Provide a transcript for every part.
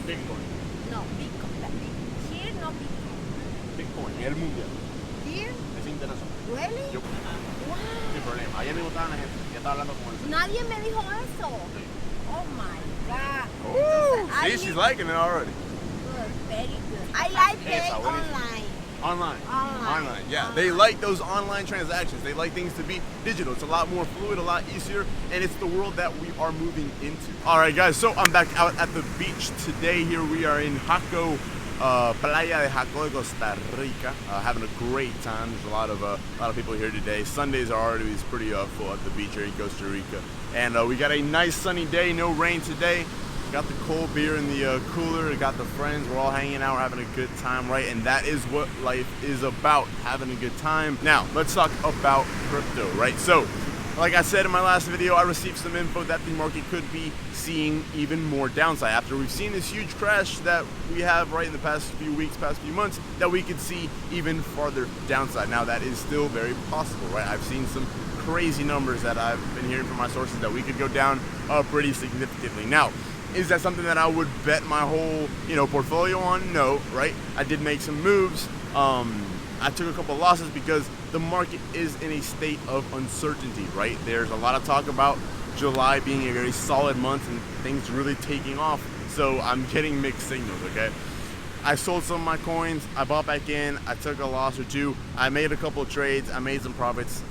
Bitcoin. No, Bitcoin. Here, no Bitcoin. Bitcoin es el mundial. Here? Es internacional. Really? Yo, Wow. sin problema. Ayer mismo estaba la gente. Ya estaba hablando con él. Nadie me dijo eso. Sí. Oh my God. Ooh, I see, she's need- liking it already. Good, very good. I like Esa, pay buenísimo. online. Online. Yeah. Online. They like those online transactions. They like things to be digital. It's a lot more fluid, a lot easier, and it's the world that we are moving into. All right, guys. So I'm back out at the beach today. Here we are in Jaco, Playa de Jaco de Costa Rica, having a great time. There's a lot of people here today. Sundays are always pretty full at the beach here in Costa Rica, and we got a nice sunny day. No rain today. Got the cold beer in the cooler, got the friends, we're all hanging out, we're having a good time, right? And that is what life is about, having a good time. Now, let's talk about crypto, right? So, like I said in my last video, I received some info that the market could be seeing even more downside. After we've seen this huge crash that we have right in the past few weeks, past few months, that we could see even farther downside. Now, that is still very possible, right? I've seen some crazy numbers that I've been hearing from my sources that we could go down pretty significantly. Now, is that something that I would bet my whole, portfolio on? No, right? I did make some moves. I took a couple of losses because the market is in a state of uncertainty, right? There's a lot of talk about July being a very solid month and things really taking off. So I'm getting mixed signals, okay? I sold some of my coins. I bought back in. I took a loss or two. I made a couple of trades. I made some profits.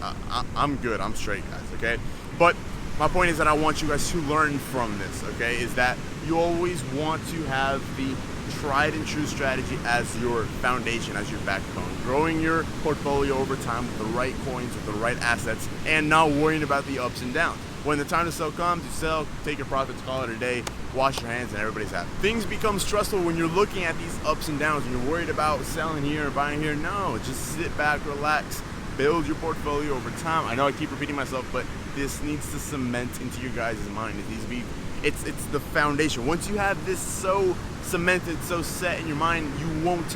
I'm good. I'm straight, guys, okay? But my point is that I want you guys to learn from this, okay? Is that you always want to have the tried and true strategy as your foundation, as your backbone. Growing your portfolio over time with the right coins, with the right assets, and not worrying about the ups and downs. When the time to sell comes, you sell, take your profits, call it a day, wash your hands, and everybody's happy. Things become stressful when you're looking at these ups and downs and you're worried about selling here and buying here. No, just sit back, relax, build your portfolio over time. I know I keep repeating myself, but this needs to cement into your guys' mind. It needs to be, it's the foundation. Once you have this so cemented, so set in your mind, you won't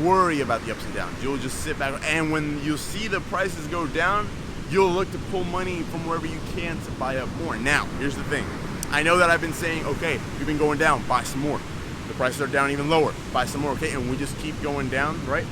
worry about the ups and downs. You'll just sit back, and when you see the prices go down, you'll look to pull money from wherever you can to buy up more. Now, here's the thing. I know that I've been saying, okay, you've been going down, buy some more. The prices are down even lower, buy some more, okay? And we just keep going down, right?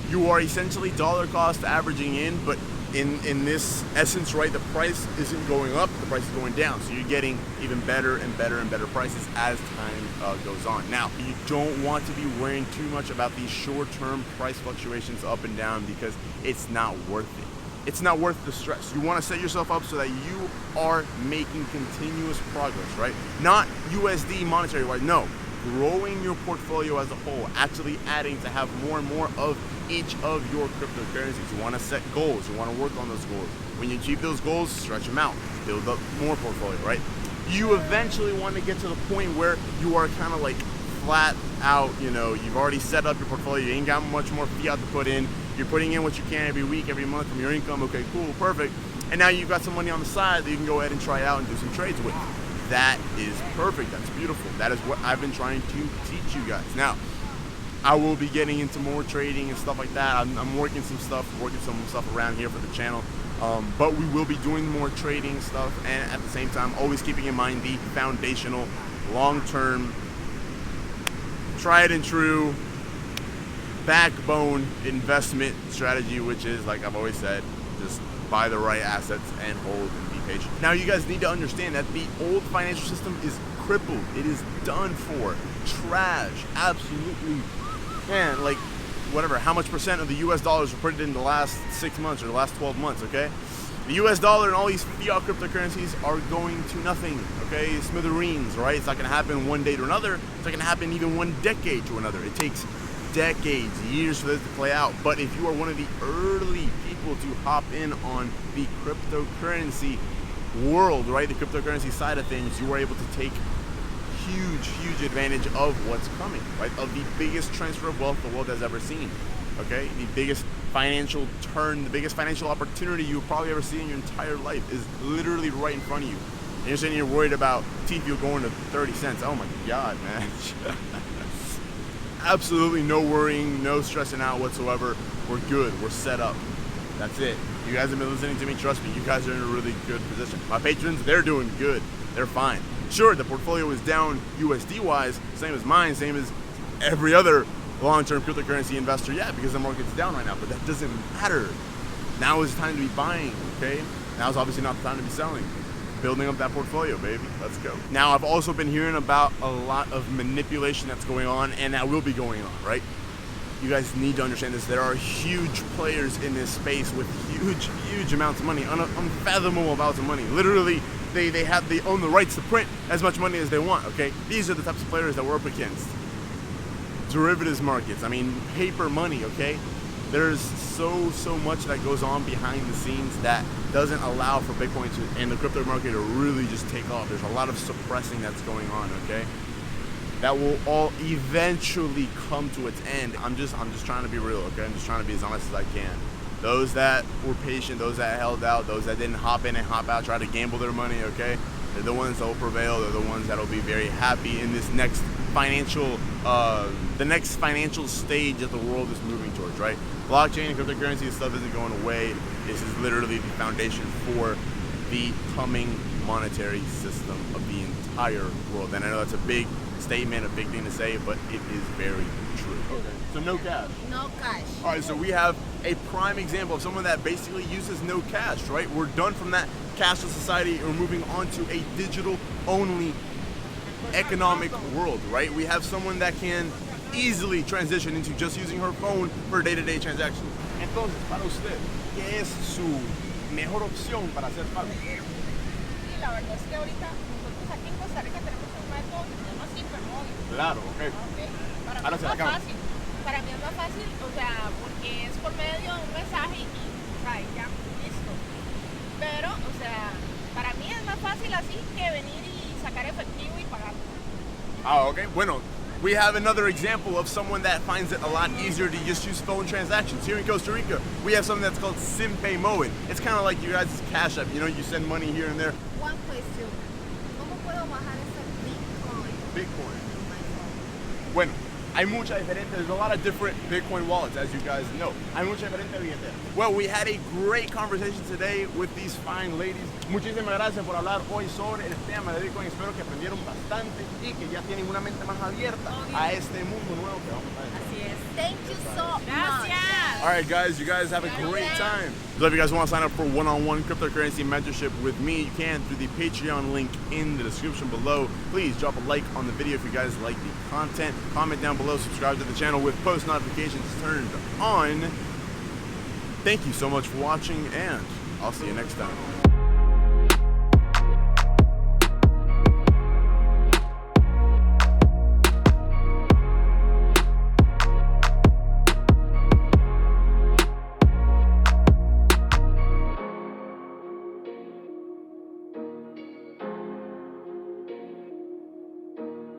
You are essentially dollar cost averaging in, but in this essence, right, the price isn't going up, the price is going down. So you're getting even better and better and better prices as time goes on. Now, you don't want to be worrying too much about these short-term price fluctuations up and down because it's not worth it. It's not worth the stress. You want to set yourself up so that you are making continuous progress, right? Not USD monetary wise, no. Growing your portfolio as a whole, actually adding to have more and more of each of your cryptocurrencies. You want to set goals, you want to work on those goals. When you achieve those goals, stretch them out, build up more portfolio, right? You eventually want to get to the point where you are kind of like flat out, you've already set up your portfolio, you ain't got much more fiat to put in, you're putting in what you can every week, every month from your income, okay, cool, perfect. And now you've got some money on the side that you can go ahead and try out and do some trades with. That is perfect, that's beautiful. That is what I've been trying to teach you guys. Now, I will be getting into more trading and stuff like that. I'm working some stuff around here for the channel. But we will be doing more trading stuff, and at the same time, always keeping in mind the foundational, long-term, tried and true, backbone investment strategy, which is, like I've always said, just buy the right assets and hold and be patient. Now, you guys need to understand that the old financial system is crippled. It is done for. Trash. Absolutely. Man, like, whatever, how much percent of the US dollars were printed in the last 6 months or the last 12 months, okay? The US dollar and all these fiat cryptocurrencies are going to nothing, okay? Smithereens, right? It's not gonna happen one day to another. It's not gonna happen even one decade to another. It takes decades, years for this to play out. But if you are one of the early people to hop in on the cryptocurrency world, right? The cryptocurrency side of things, you are able to take huge advantage of what's coming, right? Of the biggest transfer of wealth the world has ever seen, okay? The biggest financial turn, the biggest financial opportunity you'll probably ever see in your entire life is literally right in front of you. And you're sitting here worried about TFU going to 30 cents. Oh my God, man. Absolutely no worrying, no stressing out whatsoever. We're good, we're set up. That's it. You guys have been listening to me, trust me, you guys are in a really good position. My patrons, they're doing good. They're fine. Sure, the portfolio is down USD wise, same as mine, same as every other long-term cryptocurrency investor, yeah, because the market's down right now, but that doesn't matter. Now is the time to be buying, okay? Now is obviously not the time to be selling. Building up that portfolio, baby. Let's go. Now, I've also been hearing about a lot of manipulation that's going on, and that will be going on, right? You guys need to understand this. There are huge players in this space with huge amounts of money, unfathomable amounts of money. Literally, they own the rights to print as much money as they want, okay? These are the types of players that we're up against. Derivatives markets, I mean, paper money, okay? There's so much that goes on behind the scenes that doesn't allow for Bitcoin and the crypto market to really just take off. There's a lot of suppressing that's going on, okay? That will all eventually come to its end. I'm just trying to be real, okay? I'm just trying to be as honest as I can. Those that were patient, those that held out, those that didn't hop in and hop out, try to gamble their money, okay? They're the ones that will prevail. They're the ones that will be very happy in this next financial, the next financial stage that the world is moving towards, right? Blockchain and cryptocurrency, this stuff isn't going away. This is literally the foundation for the coming monetary system of the entire world. And I know that's a big statement, a big thing to say, but it is very true. Okay. So no cash. No cash. All right, so we have a prime example of someone that basically uses no cash, right? We're done from that cashless society. We're moving on to a digital-only economic world, right? We have someone that can easily transition into just using her phone for day-to-day transactions. Entonces, para usted, ¿qué es su mejor opción para hacer pago? Sí, la verdad es que ahorita nosotros aquí en Costa Rica tenemos un método que se llama Hipermóvil. Claro, ok. Para Ahora mí se es la más acaba. fácil. Para mí es más fácil, o sea, porque es por medio de un mensaje y o sea, ya, listo. Pero, o sea, para mí es más fácil así que venir y sacar efectivo y pagar. Oh, okay. Bueno, we have another example of someone that finds it a lot easier to just use phone transactions. Here in Costa Rica, we have something that's called Simpay Moen. It's kind of like you guys' Cash App. You know, you send money here and there. One question. ¿Cómo puedo bajar ese Bitcoin? on my phone? Bueno, hay mucha diferente. There's a lot of different Bitcoin wallets, as you guys know. Hay mucha diferente billetera. Well, we had a great conversation today with these fine ladies. Muchísimas gracias por hablar hoy sobre el tema de Bitcoin. Espero que aprendieron bastante y que ya tienen una mente más abierta a este mundo nuevo que vamos a ver. Así es. Thank you so much. Gracias. All right, guys, you guys have a great time. So if you guys want to sign up for one-on-one cryptocurrency mentorship with me, you can through the Patreon link in the description below. Please drop a like on the video if you guys like the content. Comment down below, subscribe to the channel with post notifications turned on. Thank you so much for watching, and I'll see you next time.